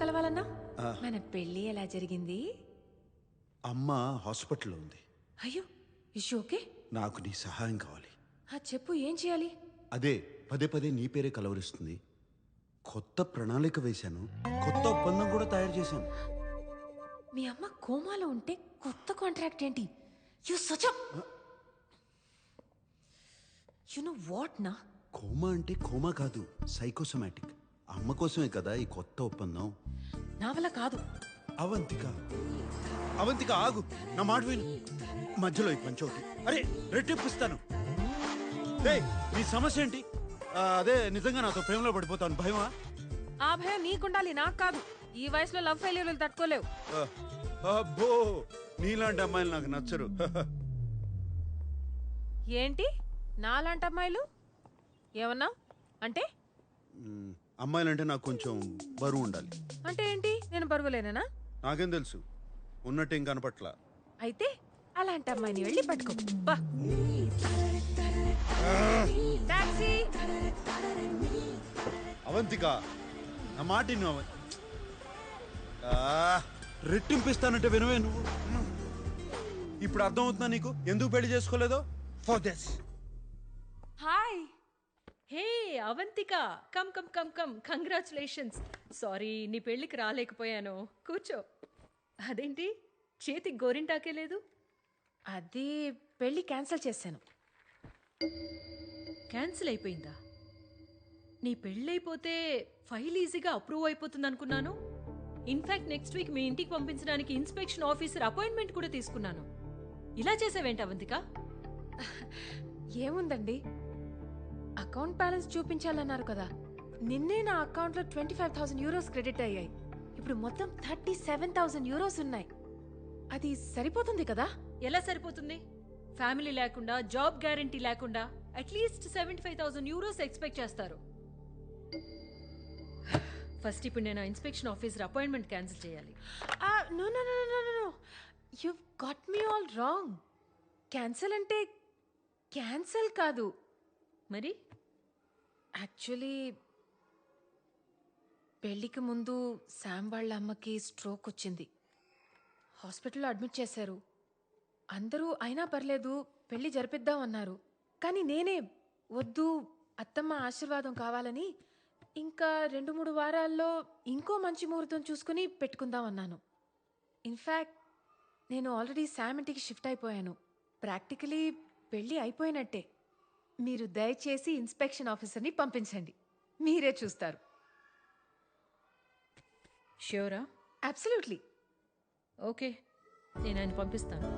కలవాలన్నా మన పెళ్లి ఎలా జరిగింది? అమ్మ హాస్పిటల్లో ఉంది. అయ్యో, ఇష్యూ ఓకే? నాకు నీ సహాయం కావాలి. చెప్పు, ఏం చేయాలి? అదే పదే పదే నీ పేరే కలవరిస్తుంది. కొత్త ప్రణాళిక వేశాను, కొత్త ఒప్పందం కూడా తయారు చేశాను. మీ అమ్మ కోమాలో ఉంటే కొత్త కాంట్రాక్ట్ ఏంటి? You such you know what నా? కోమా అంటే కోమా కాదు, సైకోసమాటిక్. అమ్మ కోసమే కదా ఈ కొత్త ఒప్పందం. నా వల్ల కాదు. అవంతిక, అవంతిక ఆగు, నా మాట విను. మధ్యలో ఈ పంచోటి అరే రెట్టిప్పిస్తాను. నీ సమస్య ఏంటి? అదే నిజంగా నాతో ప్రేమలో పడిపోతాను భయమా? ఆ భయం నీకుండాలి, నాకు కాదు. ఈ వయసులో లవ్ ఫెయిల్యూర్లు తట్టుకోలేవు. అబ్బో, నీలాంటి అమ్మాయిలు నాకు నచ్చరు. ఏంటి నాలాంటి అమ్మాయిలు? ఏమన్నా అంటే? అమ్మాయిలంటే నాకు కొంచెం బరువు ఉండాలి. అంటే ఏంటి? నేను బరువులేనా? నాకేం తెలుసు, ఉన్నట్టేం కనపట్ల. అయితే అలాంటి అమ్మాయిని వెళ్ళి పట్టుకో. టాక్సీ. అవంతిక, నా మాట విను. రెట్టింపిస్తానంటే వినవే నువ్వు. ఇప్పుడు అర్థమవుతుందా నీకు ఎందుకు పెళ్లి చేసుకోలేదో? For this. Hi. Hey Avantika, come come come come, congratulations. Sorry నీ పెళ్ళికి రాలేకపోయాను. కూర్చో. అదేంటి చేతికి గోరింటాకే లేదు? అది పెళ్లి క్యాన్సిల్ చేశాను. క్యాన్సిల్ అయిపోయిందా? నీ పెళ్ళైపోతే ఫైల్ ఈజీగా అప్రూవ్ అయిపోతుంది అనుకున్నాను. ఇన్ఫాక్ట్ నెక్స్ట్ వీక్ మీ ఇంటికి పంపించడానికి ఇన్స్పెక్షన్ ఆఫీసర్ అపాయింట్మెంట్ కూడా తీసుకున్నాను. ఇలా చేసావేంటి అవంతిక? ఏముందండి, అకౌంట్ బ్యాలెన్స్ చూపించాలన్నారు కదా. నిన్నే నా అకౌంట్లో 25,000 యూరోస్ క్రెడిట్ అయ్యాయి. ఇప్పుడు మొత్తం 37,000 యూరోస్ ఉన్నాయి. అది సరిపోతుంది కదా? ఎలా సరిపోతుంది? ఫ్యామిలీ లేకుండా, జాబ్ గ్యారంటీ లేకుండా అట్లీస్ట్ 75,000 యూరోస్ ఎక్స్పెక్ట్ చేస్తారు. ఫస్ట్ ఇప్పుడు నేను ఇన్స్పెక్షన్ ఆఫీసర్ అపాయింట్మెంట్ క్యాన్సిల్ చేయాలి. No no no no no, you got me all wrong. Cancel అంటే క్యాన్సిల్ కాదు. మరి యాక్చువల్లీ పెళ్లికి ముందు శామ్ వాళ్ళ అమ్మకి స్ట్రోక్ వచ్చింది. హాస్పిటల్లో అడ్మిట్ చేశారు. అందరూ అయినా పర్లేదు పెళ్లి జరిపిద్దాం అన్నారు. కానీ నేనే వద్దు, అత్తమ్మ ఆశీర్వాదం కావాలని ఇంకా 2-3 వారాల్లో ఇంకో మంచి ముహూర్తం చూసుకుని పెట్టుకుందాం అన్నాను. ఇన్ఫ్యాక్ట్ నేను ఆల్రెడీ శామ్ ఇంటికి షిఫ్ట్ అయిపోయాను. ప్రాక్టికలీ పెళ్ళి అయిపోయినట్టే. మీరు దయచేసి ఇన్స్పెక్షన్ ఆఫీసర్ని పంపించండి, మీరే చూస్తారు. ష్యూరా? అబ్సల్యూట్లీ. ఓకే, నేను ఆయన పంపిస్తాను.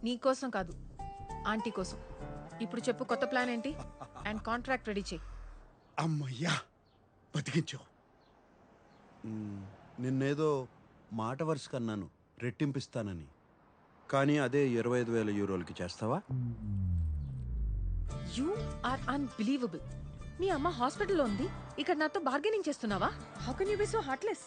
నీకోసం కాదు, ఆంటీ కోసం. ఇప్పుడు చెప్పు, కొత్త ప్లాన్ ఏంటి? అండ్ కాంట్రాక్ట్ రెడీ చేయి. అమ్మయ్యా, బతికించావు. నిన్నేదో మాట వరుస కన్నాను రెట్టింపిస్తానని, కానీ అదే 25,000 యూరోలకి చేస్తావా? You are unbelievable. మీ అమ్మ హాస్పిటల్లో ఉంది, ఇక్కడ నాతో బార్గెనింగ్ చేస్తున్నావా? How can you be so heartless?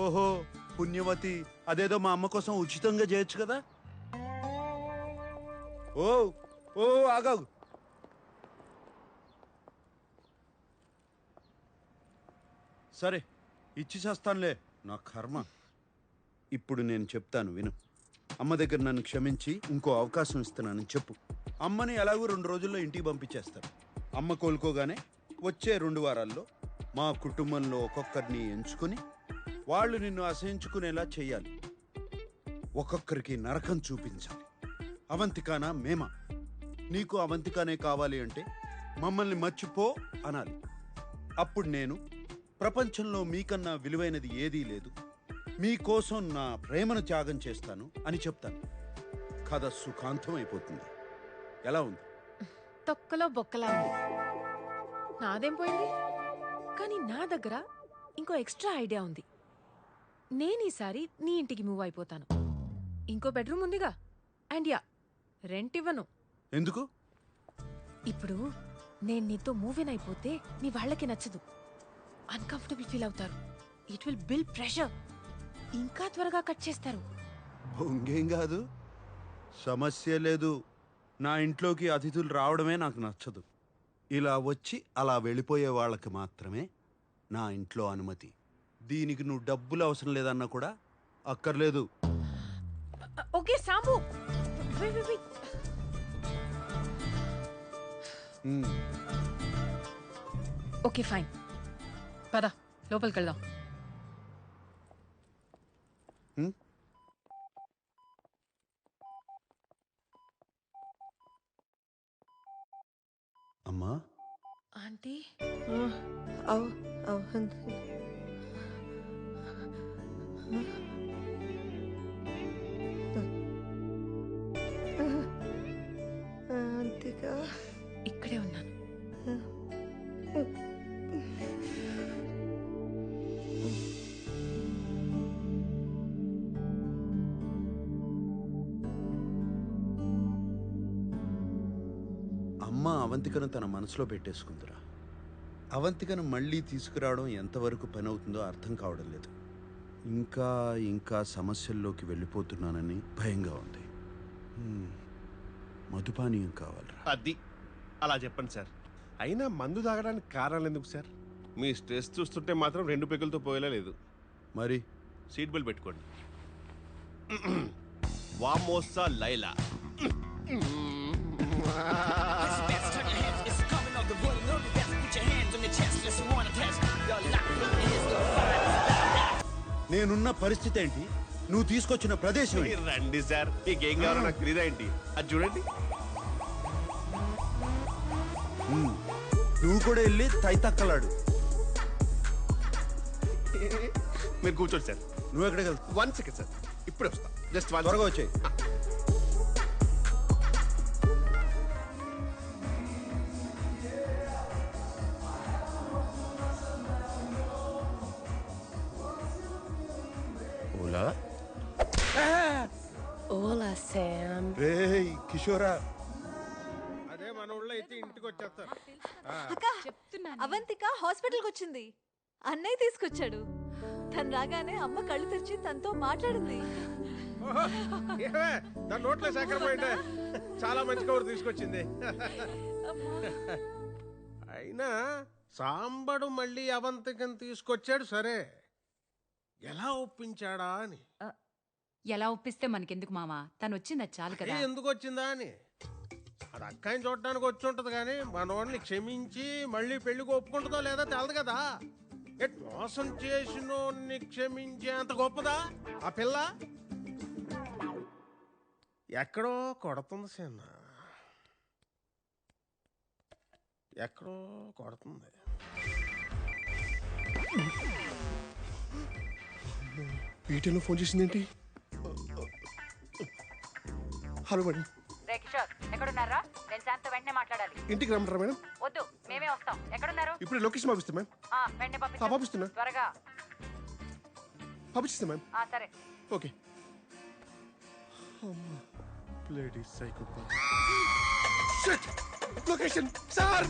ఓహో పుణ్యవతి, అదేదో మా అమ్మ కోసం ఉచితంగా చేయొచ్చు కదా. ఓ ఓ ఆగాగు. సరే ఇచ్చి చేస్తానులే, నా కర్మ. ఇప్పుడు నేను చెప్తాను విను. అమ్మ దగ్గర నన్ను క్షమించి ఇంకో అవకాశం ఇస్తున్నానని చెప్పు. అమ్మని ఎలాగో 2 రోజుల్లో ఇంటికి పంపించేస్తారు. అమ్మ కోలుకోగానే వచ్చే 2 వారాల్లో మా కుటుంబంలో ఒక్కొక్కరిని ఎంచుకొని వాళ్ళు నిన్ను అసహించుకునేలా చెయ్యాలి. ఒక్కొక్కరికి నరకం చూపించాలి. అవంతికానా మేమా? నీకు అవంతికానే కావాలి అంటే మమ్మల్ని మర్చిపో అనాలి. అప్పుడు నేను ప్రపంచంలో మీకన్నా విలువైనది ఏదీ లేదు, మీకోసం నా ప్రేమను త్యాగం చేస్తాను అని చెప్తాను. కథ సుఖాంతం అయిపోతుంది. ఎలా ఉంది? తొక్కలో బొక్కలా ఉంది. నాదేం పోయింది? కానీ నా దగ్గర ఇంకో ఎక్స్ట్రా ఐడియా ఉంది. నేను ఈసారి నీ ఇంటికి మూవ్ అయిపోతాను. ఇంకో బెడ్రూమ్ ఉందిగా. అండ్ యా, రెంట్ ఇవ్వను. ఎందుకు? ఇప్పుడు నేను నీతో మూవ్ అయిపోతే నీ వాళ్ళకి నచ్చదు, అన్కంఫర్టబుల్ ఫీల్ అవుతారు. It will build pressure. ఇంకా త్వరగా కట్ చేస్తారు. ఇంకేం కాదు, సమస్య లేదు. నా ఇంట్లోకి అతిథులు రావడమే నాకు నచ్చదు. ఇలా వచ్చి అలా వెళ్ళిపోయే వాళ్ళకి మాత్రమే నా ఇంట్లో అనుమతి. దీనికి నువ్వు డబ్బులు అవసరం లేదన్నా కూడా అక్కర్లేదు. Okay Sambu, wait, wait, wait. ఉమ్. ఓకే ఫైన్, పద లోపలికి వెళ్దాం. ఉమ్. అమ్మా, ఆంటీ అంతేగా ఇక్కడే ఉన్నాను. అమ్మ అవంతికను తన మనసులో పెట్టేసుకుందిరా. అవంతికను మళ్ళీ తీసుకురావడం ఎంతవరకు పని అవుతుందో అర్థం కావడం లేదు. ఇంకా ఇంకా సమస్యల్లోకి వెళ్ళిపోతున్నానని భయంగా ఉంది. మధుపానీయం కావాలరా. అది అలా చెప్పండి సార్. అయినా మందు తాగడానికి కారణాలు ఎందుకు సార్? మీ స్ట్రెస్ చూస్తుంటే మాత్రం 2 పెగులతో పోయేలా లేదు. మరి సీట్ బెల్ట్ పెట్టుకోండి. వామోసా లైలా. నేనున్న పరిస్థితి ఏంటి, నువ్వు తీసుకొచ్చిన ప్రదేశం ఏంటి? రండి సార్, మీకేం కావాలో నాకు తెలియదా ఏంటి? అది చూడండి. నువ్వు కూడా వెళ్ళి తైతక్కలాడు. మీరు కూర్చోండి సార్. నువ్వు ఎక్కడికి వెళ్తావు? 1 సెకండ్ సార్, ఇప్పుడే వస్తా. జస్ట్ 1 త్వరగా వచ్చాయి. ఓలా. ఓలా శామ్. రేయ్ కిషోరా, అదే మన ఊళ్ళో అయితే ఇంటికి వచ్చేస్తారు. అక్క, అవంతిక హాస్పిటల్కి వచ్చింది. అన్నయ్య తీసుకొచ్చాడు. తను రాగానే అమ్మ కళ్ళు తెరిచి తనతో మాట్లాడింది. దాని నోట్లో శాఖర పోయింటే చాలా మంచి కబురు తీసుకొచ్చింది. అయినా సాంబడు మళ్ళీ అవంతికను తీసుకొచ్చాడు సరే, ఎలా ఒప్పించాడా అని. ఎలా ఒప్పిస్తే మనకెందుకు మావా, తను వచ్చింది చాలు కదా. ఎందుకు వచ్చిందా అని అది అక్కాయిని చూడటానికి వచ్చి ఉంటది కానీ మనోడిని క్షమించి మళ్ళీ పెళ్లికి ఒప్పుకుంటుందో లేదా తెలదు కదా. మోసం చేసినోడిని క్షమించే అంత గొప్పదా ఆ పిల్ల? ఎక్కడో కొడుతుంది సేన, ఎక్కడో కొడుతుంది. వీటిలో ఫోన్ చేసిందేంటి? Hello madam. రే కిషోర్, ఎక్కడున్నారా? నేను శాంతో వెంటనే మాట్లాడాలి. ఇంటికి రమ్మంటారా మేడం? వద్దు, మేమే వస్తాం. ఎక్కడున్నారు? ఇప్పుడు లొకేషన్ పంపిస్తా మ్యామ్. వెంటనే పంపిస్తున్నా. త్వరగా. పంపిస్తా మ్యామ్. సరే. Okay. Bloody psychopath. Shit! Location sir.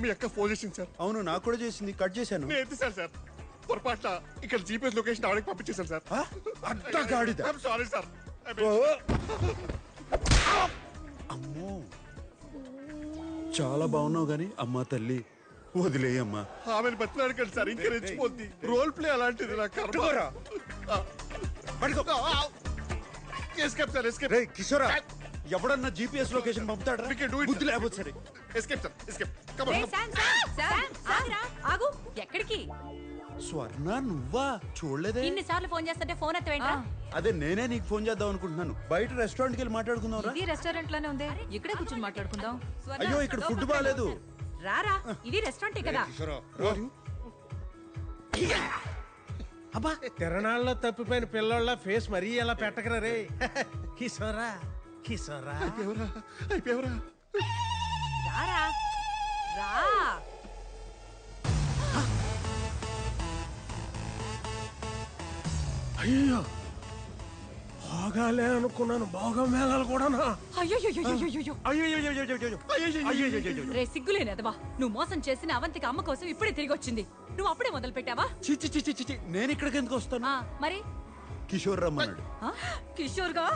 మీ అక్క ఫోన్ చేసింది సార్. అవును నాకు కూడా చేసింది, కట్ చేశాను. నేను ఎత్తిసాను సార్. పొరపాట్ల ఇక్కడ జీపీఎస్ లొకేషన్ ఆవిడకి పంపించేశాను సార్. అడ్డగాడిద. Sorry sir. అమ్మో, చాలా బాగున్నావు గాని అమ్మా తల్లి వదిలేయమ్మా. ఆమెను బతిలాడకండి సార్, ఇంకా రెచ్చిపోద్ది. రోల్ ప్లే అలాంటిది. నా కర్మ. Escape sir, escape. రేయ్ కిషోరా, ఎవడన్నా జీపీఎస్ లొకేషన్ పంపుతాడా? బుద్ధి లేకపోతే సరే. Escape sir, escape. ఆగు. ఎక్కడికి? స్వర్ణ నువ్వా? చూడలేదే. ఇన్నిసార్లు ఫోన్ చేస్తుంటే ఫోన్ ఎత్తవేంట్రా? అదే నేనే నీకు ఫోన్ చేద్దాం అనుకుంటున్నాను. బయట రెస్టారెంట్కి వెళ్ళి మాట్లాడుకుందాం రా. ఇది రెస్టారెంట్ లోనే ఉంది, ఇక్కడే కూర్చొని మాట్లాడుకుందాం. అయ్యో ఇక్కడ ఫుడ్ బాగాలేదు. రారా, ఇది రెస్టారెంటే కదా. అబ్బా, తిరణాల్లో తప్పిపోయిన పిల్లల ఫేస్ మరీ ఎలా పెట్టకరా రే. కిషోరా, కిషోరా. అయిపోయావరా? రారా. అయ్యో బాగాలే అనుకున్నాను, బాగా మేళాలు కూడానా? అయ్యో రే సిగ్గులేనదవా, నువ్వు మోసం చేసిన అవంతికి అమ్మ కోసం ఇప్పుడే తిరిగి వచ్చింది. నువ్వు అప్పుడే మొదలు పెట్టావా? చిచ్చి చిచ్చి చిచ్చి, నేను ఇక్కడికి ఎందుకు వస్తాను? మరి కిషోర్ రమ్మన్నాడు. కిషోర్ గా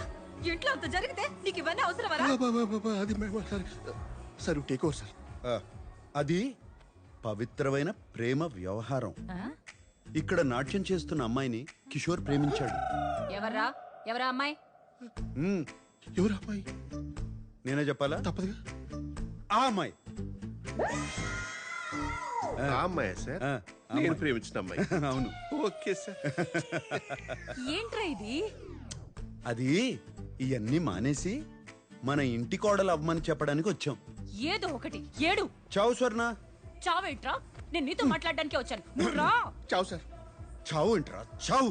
ఇంట్లో అంత జరిగితే నీకు ఇవన్నీ అవసరమరా? అది సార్ టేక్ ఓవర్ సార్. ఆ, అది పవిత్రమైన ప్రేమ వ్యవహారం. ఇక్కడ నాట్యం చేస్తున్న అమ్మాయిని కిషోర్ ప్రేమించాడు. ఎవరా అమ్మాయి? ఉమ్, ఎవరు అమ్మాయి? నేనే చెప్పాలా? తప్పదుగా. ఆ అమ్మాయి. ఆ అమ్మాయి సార్, ఆ, నేను ప్రేమించిన అమ్మాయి. అవును. Okay sir. ఏంట్రా ఇది? అది ఇవన్నీ మానేసి మన ఇంటి కోడలు అవ్వమని చెప్పడానికి వచ్చాం. ఏదో ఒకటి ఏడు. చావు స్వర్ణ. చావేంట్రా? నేను నీతో మాట్లాడడానికే వచ్చాను. నువ్వు రా. చావు సార్. చావు ఏంట్రా? చావు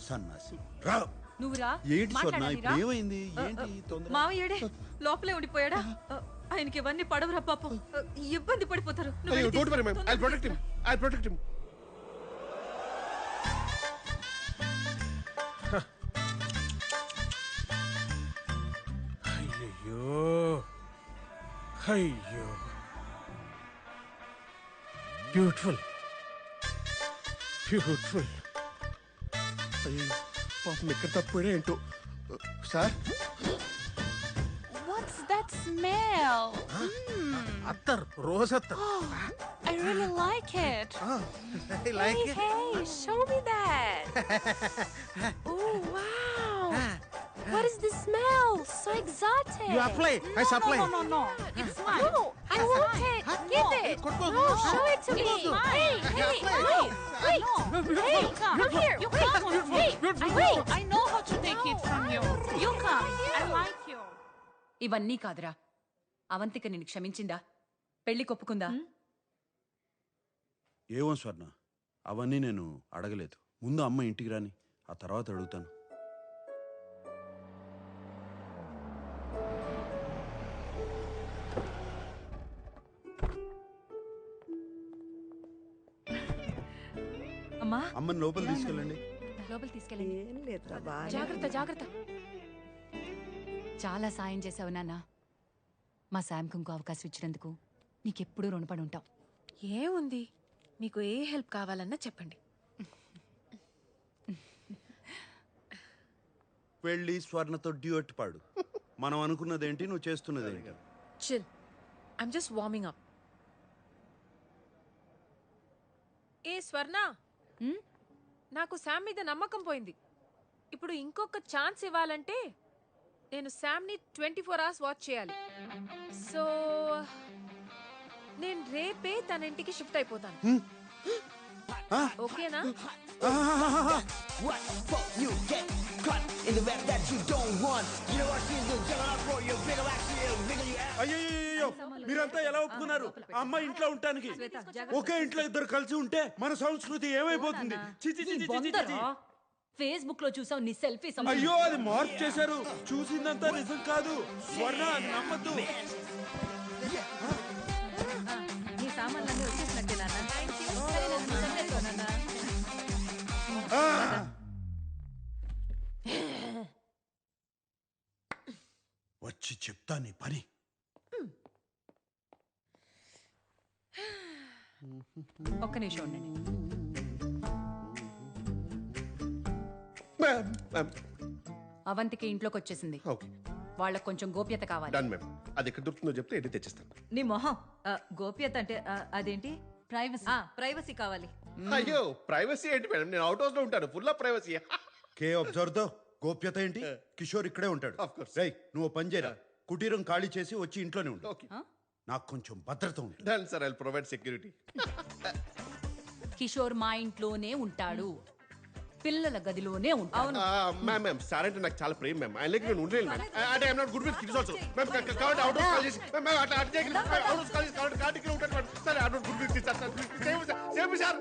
సన్నాసి. రా. నువ్వు రా. ఏంటి స్వర్ణ, మాట్లాడాలి, ఇప్పుడు రా. ఏమైంది? ఏంటి తొందర? మావయ్యడే లోపలే ఉండిపోయాడా? ఆయనకి ఇవన్నీ పడవరా పాపం. ఇబ్బంది పడిపోతారు. నువ్వు వెళ్ళి డోంట్ వరీ మ్యామ్, ఐ తొందరగా protect him. I protect him. అయ్యో అయ్యో బ్యూటిఫుల్ బ్యూటిఫుల్. అయ్యో పాపం ఎక్కడ తప్పిపోయా ఏంటో. Sir What's that smell? Attar, rose attar. I really like it. I like Hey, it. hey, show me that. Oh, wow. What is the smell? So exotic. You apply. I supply. No. It's mine. No, I want it. Give it. No, show it to me. Hey, wait. Hey, come here. You come. Hey, wait. I know how to take it from you. You come. I like you. ఇవన్నీ కాదురా. అవంతిక నిన్ను క్షమించిందా? పెళ్లి కొప్పుకుందా? ఏమో స్వర్ణ, అవన్నీ నేను అడగలేదు. ముందు అమ్మ ఇంటికి రాని, ఆ తర్వాత అడుగుతాను. అమ్మా అమ్మని లోపల తీసుకెళ్ళండి. లోపల తీసుకెళ్ళండి. జాగ్రత్త జాగ్రత్త. చాలా సాయం చేసావు నాన్న. మా శాంకు ఇంకో అవకాశం ఇచ్చినందుకు నీకెప్పుడూ రుణపడి ఉంటాం. ఏముంది, మీకు ఏ హెల్ప్ కావాలన్నా చెప్పండి. వెళ్ళి స్వర్ణతో డ్యూయట్ పాడు. మనం అనుకున్నదేంటి, నువ్వు చేస్తున్నదేంటి? Chill, I'm just warming up. ఏ స్వర్ణ, నాకు శామ్ మీద నమ్మకం పోయింది. ఇప్పుడు ఇంకొక ఛాన్స్ ఇవ్వాలంటే నేను శామ్ని 24 hours వాచ్ చేయాలి. సో నేను రేపే తన ఇంటికి షిఫ్ట్ అయిపోతాను. ఓకేనా? అయ్యో, మీరంతా ఎలా ఒప్పుకున్నారు అమ్మ ఇంట్లో ఉండటానికి? ఒకే ఇంట్లో ఇద్దరు కలిసి ఉంటే మన సంస్కృతి ఏమైపోతుంది? చి, చి, చి, చి, చి, చి, చి. ఫేస్బుక్ లో చూసావు నీ సెల్ఫీ. అయ్యో, అది మార్పు చేశారు. చూసిందంతా నిజం కాదు స్వర్ణ, అది నమ్మద్దు. నీ సామాన్లన్నీ వచ్చేసినట్టే నాన్న. వచ్చి చెప్తా నీ పని. ఒక్క నిమిషం ఉండండి. మ్యామ్ అవంతికి ఇంట్లోకి వచ్చేసింది. ఓకే వాళ్ళకి కొంచెం గోప్యత కావాలి. Done ma'am. అది ఎక్కడ దొరుకుతుందో చెప్తే ఎన్ని తెచ్చిస్తాను. నీ మొహం గోప్యత అంటే అదేంటి? ప్రైవసీ. ప్రైవసీ కావాలి. అయ్యో ప్రైవసీ ఏంటి మేడం, నేను అవుట్ హౌస్ లో ఉంటాను. Full of privacy. K observe తో గోప్యత ఏంటి? కిషోర్ ఇక్కడే ఉంటాడు. Of course. రేయ్, నువ్వు ఓ పని చేయరా, కుటీరం ఖాళీ చేసి వచ్చి ఇంట్లోనే ఉండు. ఓకే నాకు కొంచెం భద్రత ఉంటుంది. Done sir, I provide security. Kishore మా ఇంట్లోనే ఉంటాడు, పిల్లల గదిలోనే ఉంటాడు. మ్యామ్ మ్యామ్ సార్ అంటే నాకు చాలా ప్రేమ మ్యామ్. ఆయన నేను ఉండలేను మ్యామ్. అంటే I'm not good with kids also ma'am. కాబట్టి అవుట్ హౌస్ కాల్ చేసి మ్యామ్ అట్లా అవుట్ హౌస్ కాల్ చేసి కాబట్టి ఉంటాను ma'am. Sir I'm not good with kids sir. Same sir